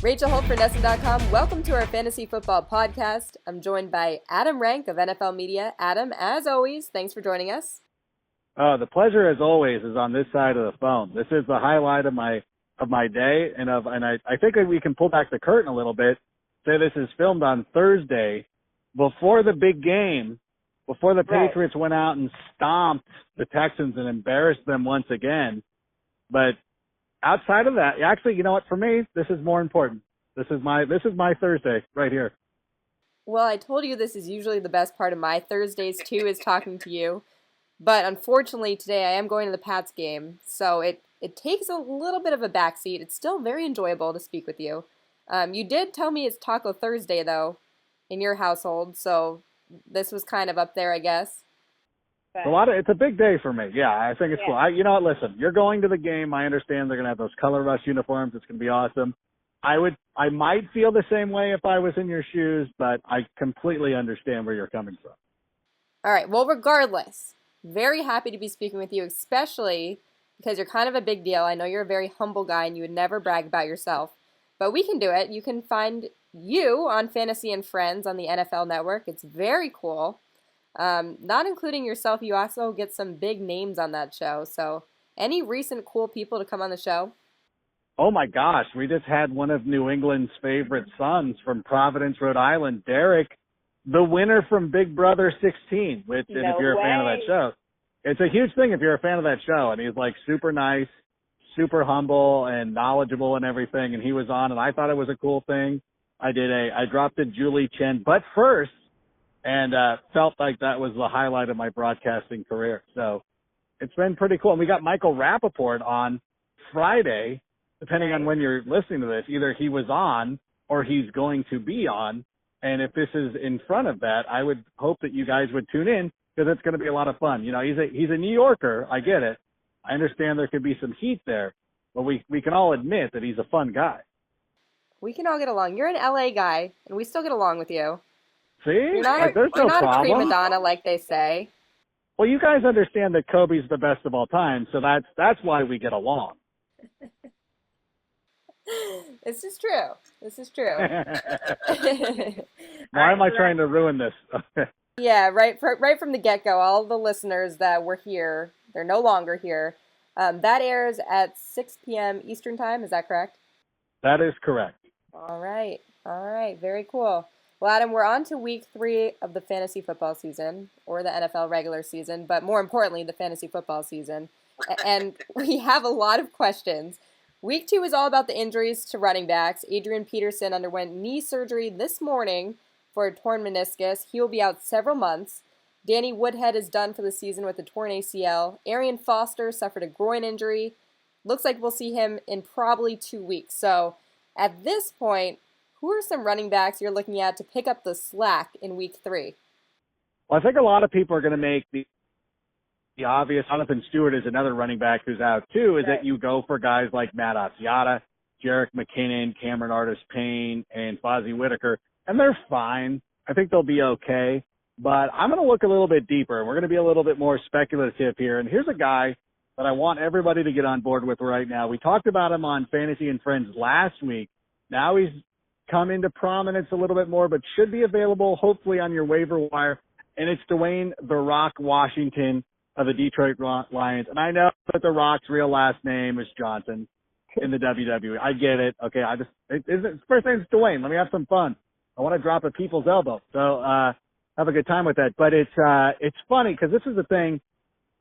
Rachel Holt for NESN.com. Welcome to our Fantasy Football Podcast. I'm joined by Adam Rank of NFL Media. Adam, as always, thanks for joining us. The pleasure, as always, is on this side of the phone. This is the highlight of my day, and I think we can pull back the curtain a little bit. Say this is filmed on Thursday, before the big game, before the Patriots went out and stomped the Texans and embarrassed them once again. But outside of that, actually, you know what? For me, this is more important. This is my Thursday right here. Well, I told you this is usually the best part of my Thursdays too, is talking to you. But unfortunately, today I am going to the Pats game, so it takes a little bit of a backseat. It's still very enjoyable to speak with you. You did tell me it's Taco Thursday, though, in your household, so this was kind of up there, I guess. It's a big day for me. Yeah, I think it's cool. You know what? Listen, you're going to the game. I understand they're going to have those color rush uniforms. It's going to be awesome. I might feel the same way if I was in your shoes, but I completely understand where you're coming from. All right. Well, regardless, very happy to be speaking with you, especially because you're kind of a big deal. I know you're a very humble guy and you would never brag about yourself, but we can do it. You can find you on Fantasy and Friends on the NFL Network. It's very cool. Not including yourself, you also get some big names on that show. So any recent cool people to come on the show? Oh, my gosh. We just had one of New England's favorite sons from Providence, Rhode Island, Derek, the winner from Big Brother 16, which, and if you're a fan of that show, it's a huge thing if you're a fan of that show. And he's like super nice, super humble and knowledgeable and everything. And he was on, and I thought it was a cool thing. I dropped a Julie Chen, but first, and felt like that was the highlight of my broadcasting career. So it's been pretty cool. And we got Michael Rappaport on Friday, depending on when you're listening to this. Either he was on or he's going to be on. And if this is in front of that, I would hope that you guys would tune in because it's going to be a lot of fun. You know, he's a New Yorker. I get it. I understand there could be some heat there, but we can all admit that he's a fun guy. We can all get along. You're an LA guy, and we still get along with you. See? You're not problem. A prima donna like they say. Well, you guys understand that Kobe's the best of all time, so that's why we get along. This is true. Why am I trying to ruin this? Yeah, right from the get-go, all the listeners that were here, they're no longer here. That airs at 6 p.m. Eastern Time. Is that correct? That is correct. All right. Very cool. Well, Adam, we're on to week 3 of the fantasy football season, or the NFL regular season, but more importantly, the fantasy football season. And we have a lot of questions. Week 2 is all about the injuries to running backs. Adrian Peterson underwent knee surgery this morning for a torn meniscus. He will be out several months. Danny Woodhead is done for the season with a torn ACL. Arian Foster suffered a groin injury. Looks like we'll see him in probably 2 weeks. So at this point, who are some running backs you're looking at to pick up the slack in week 3? Well, I think a lot of people are going to make the obvious. Jonathan Stewart is another running back who's out too, is that you go for guys like Matt Asiata, Jerick McKinnon, Cameron Artis-Payne, and Fozzie Whitaker, and they're fine. I think they'll be okay. But I'm going to look a little bit deeper. We're going to be a little bit more speculative here. And here's a guy that I want everybody to get on board with right now. We talked about him on Fantasy and Friends last week. Now he's come into prominence a little bit more, but should be available hopefully on your waiver wire. And it's Dwayne "The Rock" Washington of the Detroit Lions. And I know that The Rock's real last name is Johnson in the WWE. I get it. Okay, his first name's Dwayne. Let me have some fun. I want to drop a people's elbow. So have a good time with that. But it's funny because this is the thing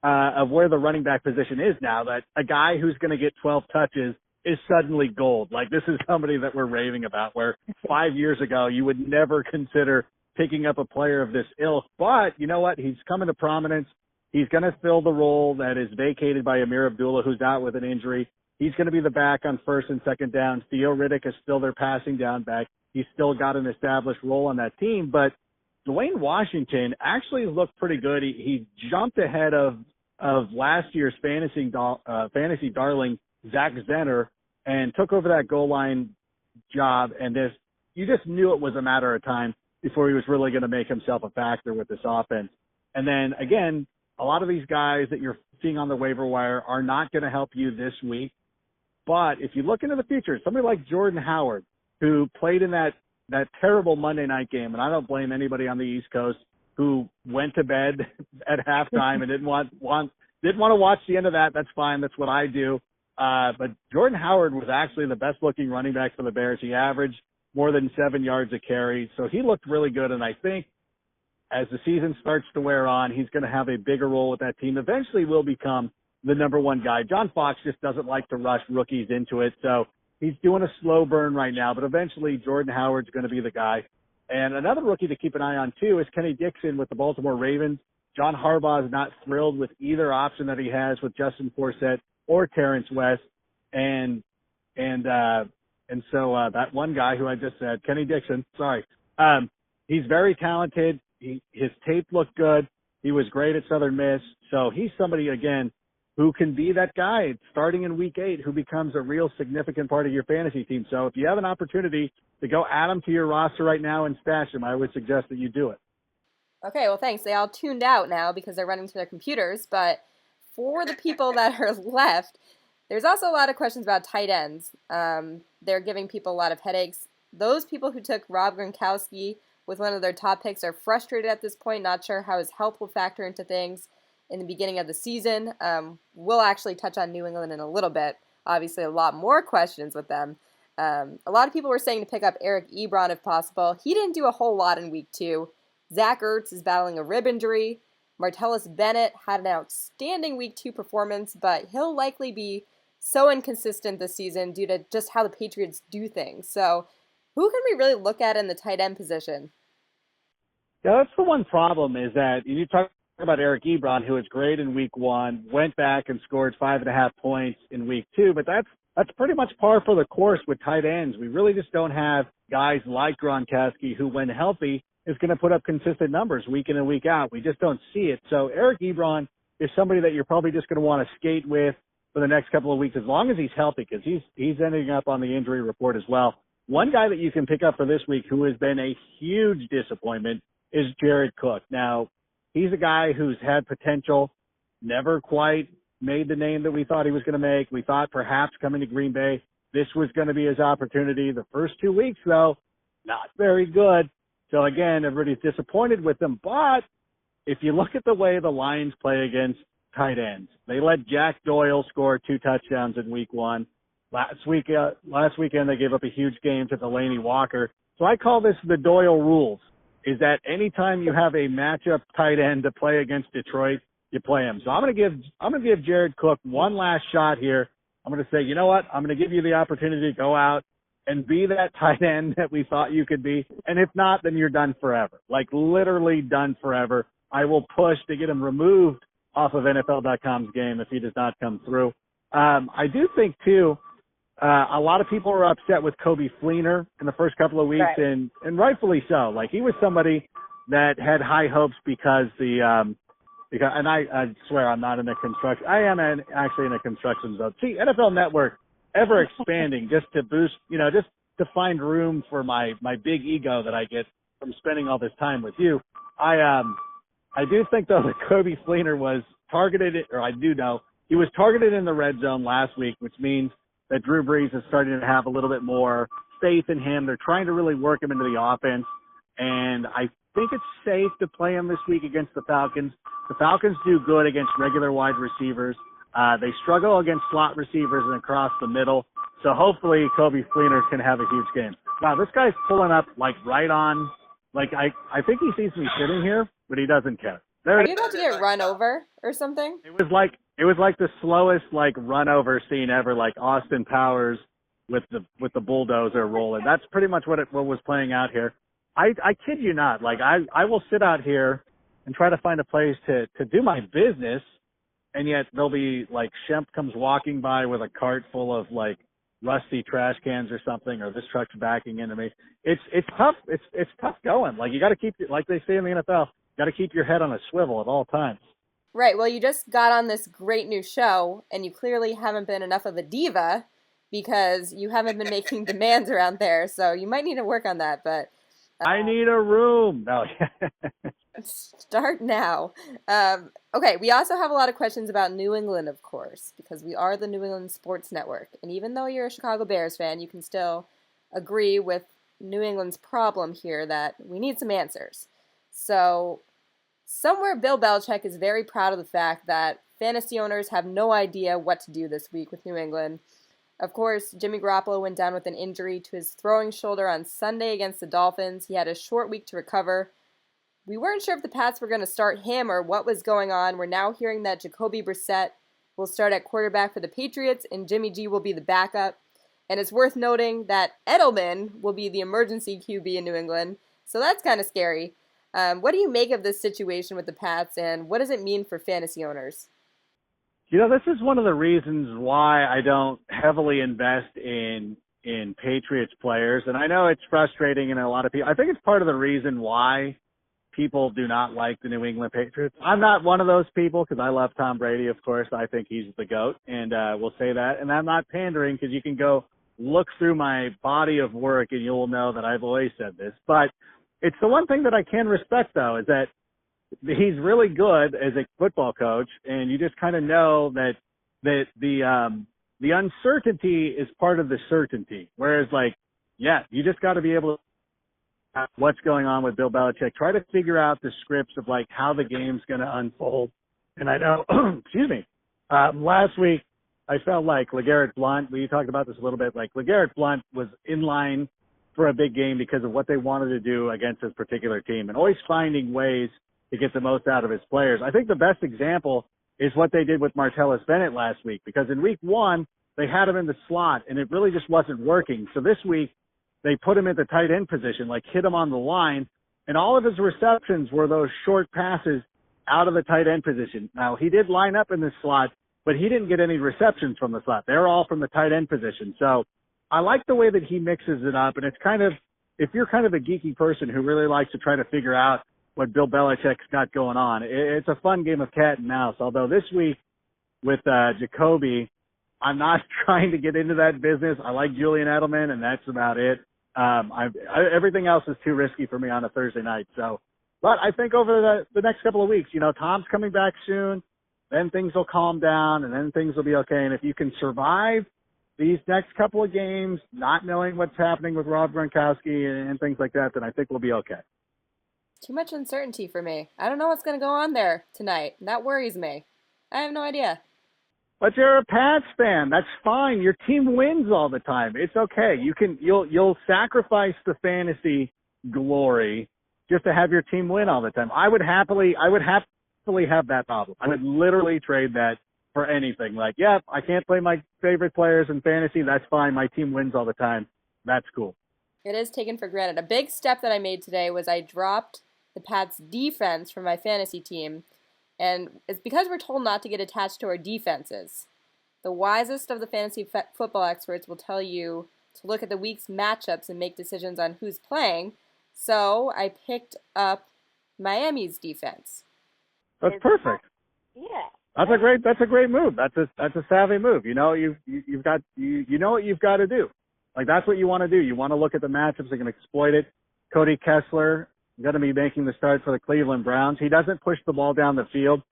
of where the running back position is now, that a guy who's going to get 12 touches is suddenly gold. Like, this is somebody that we're raving about, where 5 years ago you would never consider picking up a player of this ilk. But you know what? He's come into prominence. He's going to fill the role that is vacated by Amir Abdullah, who's out with an injury. He's going to be the back on first and second down. Theo Riddick is still their passing down back. He's still got an established role on that team. But Dwayne Washington actually looked pretty good. He jumped ahead of last year's fantasy darling, Zach Zenner, and took over that goal line job. And you just knew it was a matter of time before he was really going to make himself a factor with this offense. And then, again, a lot of these guys that you're seeing on the waiver wire are not going to help you this week. But if you look into the future, somebody like Jordan Howard, who played in that terrible Monday night game, and I don't blame anybody on the East Coast who went to bed at halftime and didn't want to watch the end of that. That's fine. That's what I do. But Jordan Howard was actually the best looking running back for the Bears. He averaged more than 7 yards a carry. So he looked really good. And I think as the season starts to wear on, he's going to have a bigger role with that team. Eventually will become the number one guy. John Fox just doesn't like to rush rookies into it. So he's doing a slow burn right now, but eventually Jordan Howard's going to be the guy. And another rookie to keep an eye on too is Kenny Dixon with the Baltimore Ravens. John Harbaugh is not thrilled with either option that he has with Justin Forsett or Terrence West. And so that one guy who I just said, Kenny Dixon, he's very talented. His tape looked good. He was great at Southern Miss. So he's somebody, again, who can be that guy starting in week 8 who becomes a real significant part of your fantasy team. So if you have an opportunity to go add him to your roster right now and stash him, I would suggest that you do it. Okay, well, thanks. They all tuned out now because they're running to their computers. But for the people that are left, there's also a lot of questions about tight ends. They're giving people a lot of headaches. Those people who took Rob Gronkowski with one of their top picks are frustrated at this point, not sure how his health will factor into things in the beginning of the season. We'll actually touch on New England in a little bit. Obviously, a lot more questions with them. A lot of people were saying to pick up Eric Ebron if possible. He didn't do a whole lot in week 2. Zach Ertz is battling a rib injury. Martellus Bennett had an outstanding week 2 performance, but he'll likely be so inconsistent this season due to just how the Patriots do things. So who can we really look at in the tight end position? Yeah, that's the one problem is that you talk about Eric Ebron, who was great in week 1, went back and scored 5.5 points in week 2, but that's pretty much par for the course with tight ends. We really just don't have guys like Gronkowski who, when healthy, is going to put up consistent numbers week in and week out. We just don't see it. So Eric Ebron is somebody that you're probably just going to want to skate with for the next couple of weeks as long as he's healthy, because he's ending up on the injury report as well. One guy that you can pick up for this week who has been a huge disappointment is Jared Cook. Now, he's a guy who's had potential, never quite made the name that we thought he was going to make. We thought perhaps coming to Green Bay, this was going to be his opportunity. The first 2 weeks, though, not very good. So, again, everybody's disappointed with him. But if you look at the way the Lions play against tight ends, they let Jack Doyle score 2 touchdowns in week 1. Last weekend, they gave up a huge game to Delaney Walker. So I call this the Doyle rules, is that anytime you have a matchup tight end to play against Detroit, you play him. So I'm going to give Jared Cook one last shot here. I'm going to say, you know what? I'm going to give you the opportunity to go out and be that tight end that we thought you could be. And if not, then you're done forever. Like literally done forever. I will push to get him removed off of NFL.com's game if he does not come through. I do think too, a lot of people are upset with Kobe Fleener in the first couple of weeks, Right. and rightfully so. Like he was somebody that had high hopes because and I swear I'm not in a construction. I am actually in a construction zone. See, NFL Network ever expanding just to boost, just to find room for my big ego that I get from spending all this time with you. I do think though that Kobe Fleener was targeted, or I do know he was targeted in the red zone last week, which means that Drew Brees is starting to have a little bit more faith in him. They're trying to really work him into the offense, and I think it's safe to play him this week against the Falcons. The Falcons do good against regular wide receivers. They struggle against slot receivers and across the middle. So hopefully Kobe Fleener can have a huge game. Wow, this guy's pulling up like right on. Like I think he sees me sitting here, but he doesn't care. There Are it you is. about to get run over or something? It was like the slowest like run over scene ever, like Austin Powers with the bulldozer rolling. That's pretty much what was playing out here. I kid you not. Like I will sit out here and try to find a place to do my business, and yet there'll be like Shemp comes walking by with a cart full of like rusty trash cans or something, or this truck's backing into me. It's tough. It's tough going. Like you got to keep, like they say in the NFL, got to keep your head on a swivel at all times. Right, well, you just got on this great new show, and you clearly haven't been enough of a diva because you haven't been making demands around there, so you might need to work on that, but... I need a room. No. Start now. Okay, we also have a lot of questions about New England, of course, because we are the New England Sports Network, and even though you're a Chicago Bears fan, you can still agree with New England's problem here that we need some answers. So, somewhere Bill Belichick is very proud of the fact that fantasy owners have no idea what to do this week with New England. Of course, Jimmy Garoppolo went down with an injury to his throwing shoulder on Sunday against the Dolphins. He had a short week to recover. We weren't sure if the Pats were going to start him or what was going on. We're now hearing that Jacoby Brissett will start at quarterback for the Patriots and Jimmy G will be the backup. And it's worth noting that Edelman will be the emergency QB in New England. So that's kind of scary. What do you make of this situation with the Pats, and what does it mean for fantasy owners? This is one of the reasons why I don't heavily invest in Patriots players. And I know it's frustrating, and a lot of people, I think it's part of the reason why people do not like the New England Patriots. I'm not one of those people because I love Tom Brady, of course. I think he's the GOAT, and we'll say that. And I'm not pandering because you can go look through my body of work and you'll know that I've always said this. But it's the one thing that I can respect, though, is that he's really good as a football coach, and you just kind of know that the uncertainty is part of the certainty. Whereas, you just got to be able to what's going on with Bill Belichick. Try to figure out the scripts of how the game's going to unfold. And I know, excuse me, last week I felt like LeGarrette Blount, we talked about this a little bit, LeGarrette Blount was in line for a big game because of what they wanted to do against this particular team and always finding ways to get the most out of his players. I think the best example is what they did with Martellus Bennett last week, because in week 1, they had him in the slot and it really just wasn't working. So this week, they put him at the tight end position, hit him on the line, and all of his receptions were those short passes out of the tight end position. Now, he did line up in the slot, but he didn't get any receptions from the slot. They're all from the tight end position. So I like the way that he mixes it up, and it's if you're kind of a geeky person who really likes to try to figure out what Bill Belichick's got going on, it's a fun game of cat and mouse. Although this week with Jacoby, I'm not trying to get into that business. I like Julian Edelman, and that's about it. Everything else is too risky for me on a Thursday night. So, but I think over the next couple of weeks, Tom's coming back soon, then things will calm down and then things will be okay. And if you can survive these next couple of games, not knowing what's happening with Rob Gronkowski and things like that, then I think we'll be okay. Too much uncertainty for me. I don't know what's going to go on there tonight. That worries me. I have no idea. But you're a Pats fan. That's fine. Your team wins all the time. It's okay. You'll sacrifice the fantasy glory just to have your team win all the time. I would happily have that problem. I would literally trade that for anything. I can't play my favorite players in fantasy. That's fine. My team wins all the time. That's cool. It is taken for granted. A big step that I made today was I dropped the Pats defense from my fantasy team. And it's because we're told not to get attached to our defenses. The wisest of the fantasy football experts will tell you to look at the week's matchups and make decisions on who's playing. So I picked up Miami's defense. That's perfect. Yeah. That's a great move. That's a savvy move. You know what you've got to do. That's what you want to do. You want to look at the matchups that can exploit it. Cody Kessler going to be making the start for the Cleveland Browns. He doesn't push the ball down the field.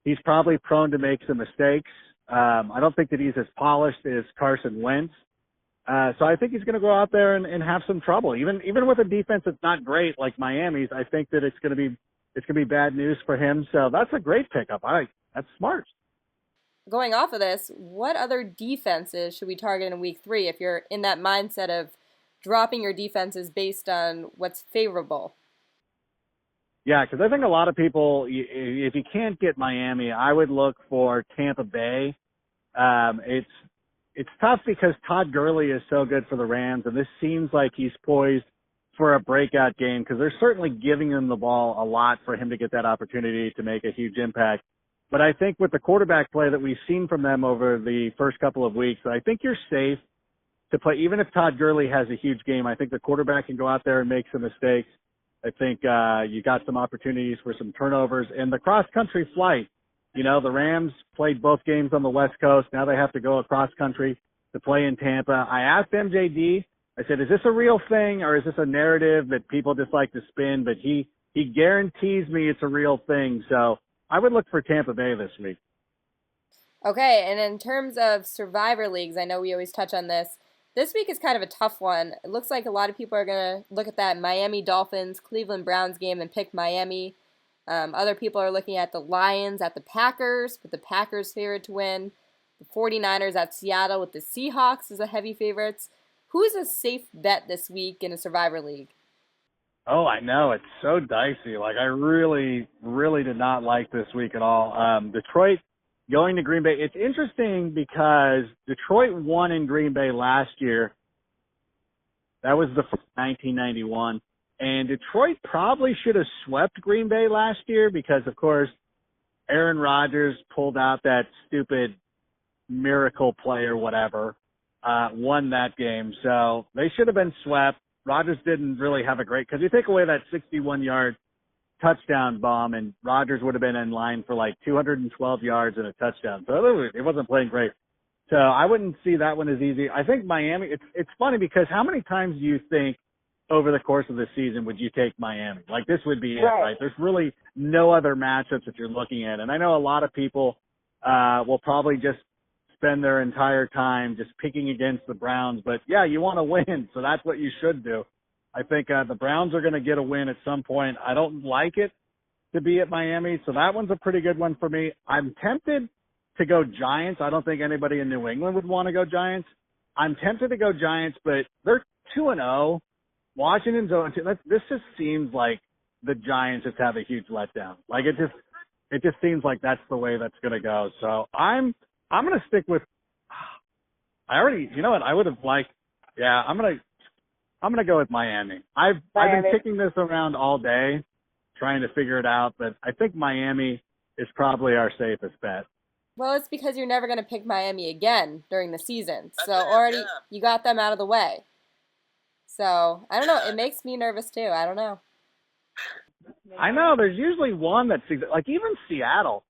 He's probably prone to make some mistakes. I don't think that he's as polished as Carson Wentz. So I think he's going to go out there and have some trouble. Even with a defense that's not great like Miami's, I think that it's going to be bad news for him. So that's a great pickup. That's smart. Going off of this, what other defenses should we target in week 3 if you're in that mindset of dropping your defenses based on what's favorable? Yeah, because I think a lot of people, if you can't get Miami, I would look for Tampa Bay. It's tough because Todd Gurley is so good for the Rams, and this seems like he's poised for a breakout game because they're certainly giving him the ball a lot for him to get that opportunity to make a huge impact. But I think with the quarterback play that we've seen from them over the first couple of weeks, I think you're safe to play. Even if Todd Gurley has a huge game, I think the quarterback can go out there and make some mistakes. I think you got some opportunities for some turnovers. And the cross-country flight, the Rams played both games on the West Coast. Now they have to go across country to play in Tampa. I asked MJD, I said, is this a real thing or is this a narrative that people just like to spin? But he guarantees me it's a real thing. So I would look for Tampa Bay this week. Okay, and in terms of survivor leagues, I know we always touch on this. This week is kind of a tough one. It looks like a lot of people are going to look at that Miami Dolphins Cleveland Browns game and pick Miami. Other people are looking at the Lions at the Packers, with the Packers favored to win. The 49ers at Seattle with the Seahawks as the heavy favorites. Who's a safe bet this week in a Survivor League? Oh, I know. It's so dicey. Like, I really, really did not like this week at all. Detroit going to Green Bay. It's interesting because Detroit won in Green Bay last year. That was the 1991. And Detroit probably should have swept Green Bay last year because, of course, Aaron Rodgers pulled out that stupid miracle play or whatever, won that game. So they should have been swept. Rodgers didn't really have a great, because you take away that 61-yard touchdown bomb, and Rodgers would have been in line for like 212 yards and a touchdown. So it wasn't playing great. So I wouldn't see that one as easy. I think Miami, it's funny because how many times do you think over the course of the season would you take Miami? Like, this would be it, right? There's really no other matchups that you're looking at. And I know a lot of people will probably just spend their entire time just picking against the Browns. But, yeah, you want to win, so that's what you should do. I think the Browns are going to get a win at some point. I don't like it to be at Miami, so that one's a pretty good one for me. I'm tempted to go Giants. I don't think anybody in New England would want to go Giants. I'm tempted to go Giants, but they're 2-0. Washington's 0-2. This just seems like the Giants just have a huge letdown. Like, it just seems like that's the way that's going to go. So I'm going to stick with, you know what, I would have liked, yeah, I'm going to go with Miami. I've been kicking this around all day, trying to figure it out, but I think Miami is probably our safest bet. Well, it's because you're never going to pick Miami again during the season. So already you got them out of the way. So, I don't know. It makes me nervous, too. I don't know. I know. There's usually one that's, like, even Seattle,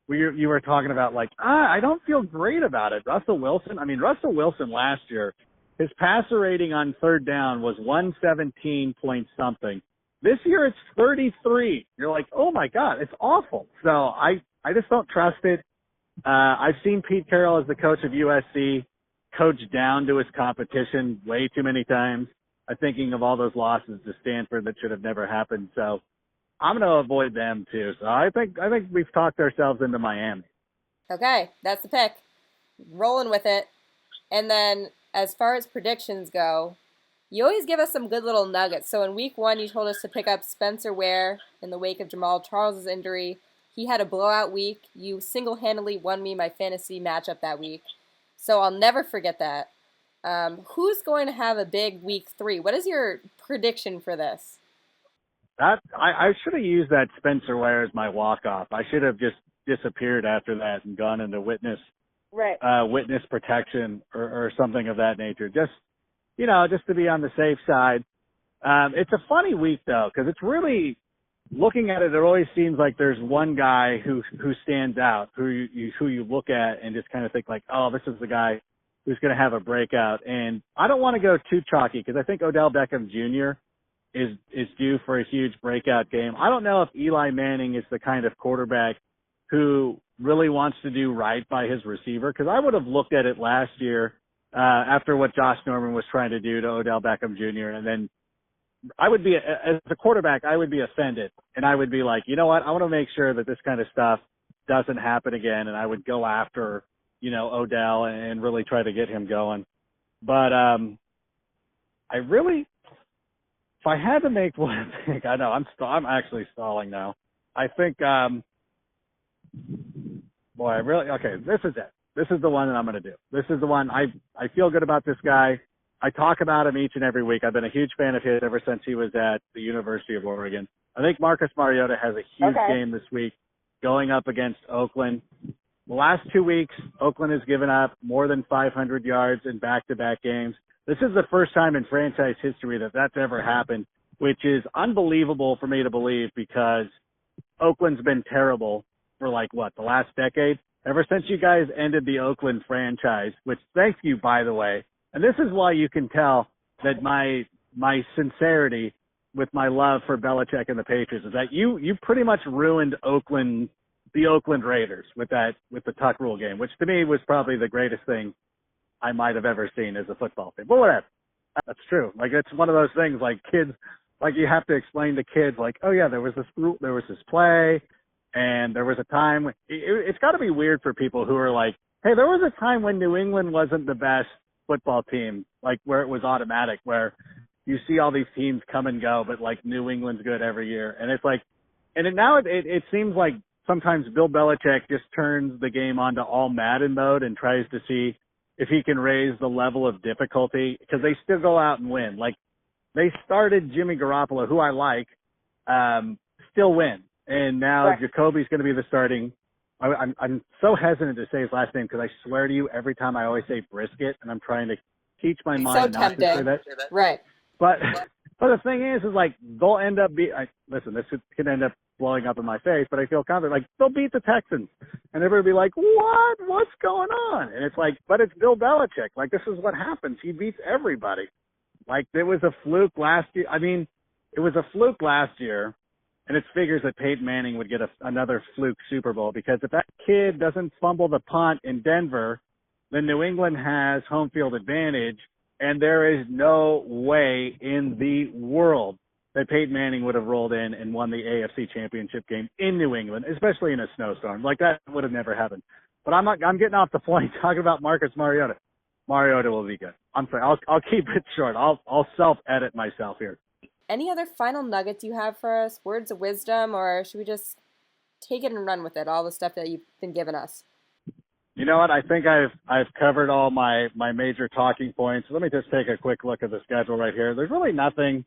where you were talking about, like, I don't feel great about it. Russell Wilson last year, his passer rating on third down was 117 point something. This year it's 33. You're like, oh, my God, it's awful. So I just don't trust it. I've seen Pete Carroll as the coach of USC coach down to his competition way too many times. I'm thinking of all those losses to Stanford that should have never happened. So I'm going to avoid them too. So I think we've talked ourselves into Miami. Okay, that's the pick. Rolling with it. And then as far as predictions go, you always give us some good little nuggets. So in week 1, you told us to pick up Spencer Ware in the wake of Jamal Charles' injury. He had a blowout week. You single-handedly won me my fantasy matchup that week. So I'll never forget that. Who's going to have a big week 3? What is your prediction for this? I should have used that Spencer Ware as my walk-off. I should have just disappeared after that and gone into witness protection or something of that nature. Just to be on the safe side. It's a funny week, though, because it's really, looking at it, it always seems like there's one guy who stands out, who you look at and just kind of think like, oh, this is the guy who's going to have a breakout. And I don't want to go too chalky because I think Odell Beckham Jr. is due for a huge breakout game. I don't know if Eli Manning is the kind of quarterback who really wants to do right by his receiver, because I would have looked at it last year after what Josh Norman was trying to do to Odell Beckham Jr. And then I would be, as a quarterback, I would be offended. And I would be like, you know what, I want to make sure that this kind of stuff doesn't happen again. And I would go after, Odell and really try to get him going. But I really, if I had to make one pick, I know I'm actually stalling now. I think, this is it. This is the one that I'm going to do. This is the one. I feel good about this guy. I talk about him each and every week. I've been a huge fan of his ever since he was at the University of Oregon. I think Marcus Mariota has a huge game this week going up against Oakland. The last 2 weeks, Oakland has given up more than 500 yards in back-to-back games. This is the first time in franchise history that that's ever happened, which is unbelievable for me to believe because Oakland's been terrible for the last decade? Ever since you guys ended the Oakland franchise, which thank you, by the way. And this is why you can tell that my sincerity with my love for Belichick and the Patriots is that you pretty much ruined the Oakland Raiders with the Tuck Rule game, which to me was probably the greatest thing I might have ever seen as a football fan. But whatever. That's true. Like, it's one of those things, like, kids, like, you have to explain to kids, like, oh yeah, there was this play, and there was a time. It's got to be weird for people who are like, hey, there was a time when New England wasn't the best football team, like, where it was automatic, where you see all these teams come and go, but like New England's good every year. And it's like, and now it seems like sometimes Bill Belichick just turns the game onto all Madden mode and tries to see if he can raise the level of difficulty, because they still go out and win. Like, they started Jimmy Garoppolo, who I like, still win. And now Right. Jacoby's going to be the starting. I'm so hesitant to say his last name because I swear to you, every time I always say Brisket, and I'm trying to teach my So mind not to say tempting. that. Right. But the thing is like, they'll end up listen, this could end up blowing up in my face, but I feel confident. Like, they'll beat the Texans, and everybody will be like, what? What's going on? And it's like, but it's Bill Belichick. Like, this is what happens. He beats everybody. Like, there was a fluke last year. I mean, it was a fluke last year, and it figures that Peyton Manning would get another fluke Super Bowl, because if that kid doesn't fumble the punt in Denver, then New England has home field advantage, and there is no way in the world that Peyton Manning would have rolled in and won the AFC Championship game in New England, especially in a snowstorm. Like, that would have never happened. But I'm getting off the point talking about Marcus Mariota. Mariota will be good. I'm sorry. I'll keep it short. I'll self-edit myself here. Any other final nuggets you have for us? Words of wisdom, or should we just take it and run with it? All the stuff that you've been giving us. You know what? I think I've covered all my major talking points. Let me just take a quick look at the schedule right here. There's really nothing.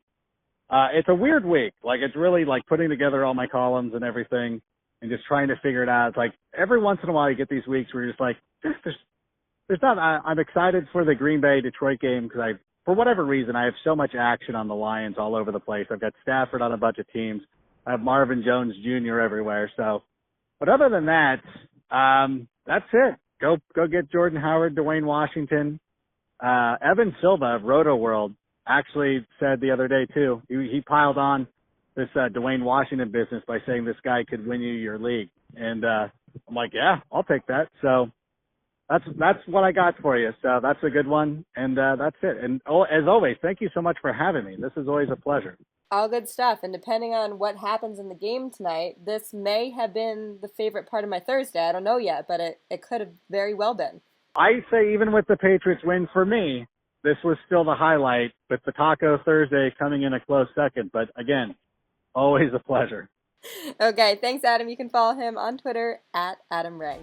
It's a weird week. Like, it's really like putting together all my columns and everything and just trying to figure it out. It's like every once in a while you get these weeks where you're just like, there's not. I'm excited for the Green Bay Detroit game because for whatever reason, I have so much action on the Lions all over the place. I've got Stafford on a bunch of teams. I have Marvin Jones Jr. everywhere. So, but other than that, that's it. Go get Jordan Howard, Dwayne Washington. Evan Silva of Roto World actually said the other day too, he piled on this Dwayne Washington business by saying this guy could win you your league. And I'm like, yeah, I'll take that. So that's what I got for you. So that's a good one. And that's it. And as always, thank you so much for having me. This is always a pleasure. All good stuff. And depending on what happens in the game tonight, this may have been the favorite part of my Thursday. I don't know yet, but it could have very well been. I say even with the Patriots win, for me, this was still the highlight, with the Taco Thursday coming in a close second. But again, always a pleasure. Okay, thanks, Adam. You can follow him on Twitter at Adam Ray.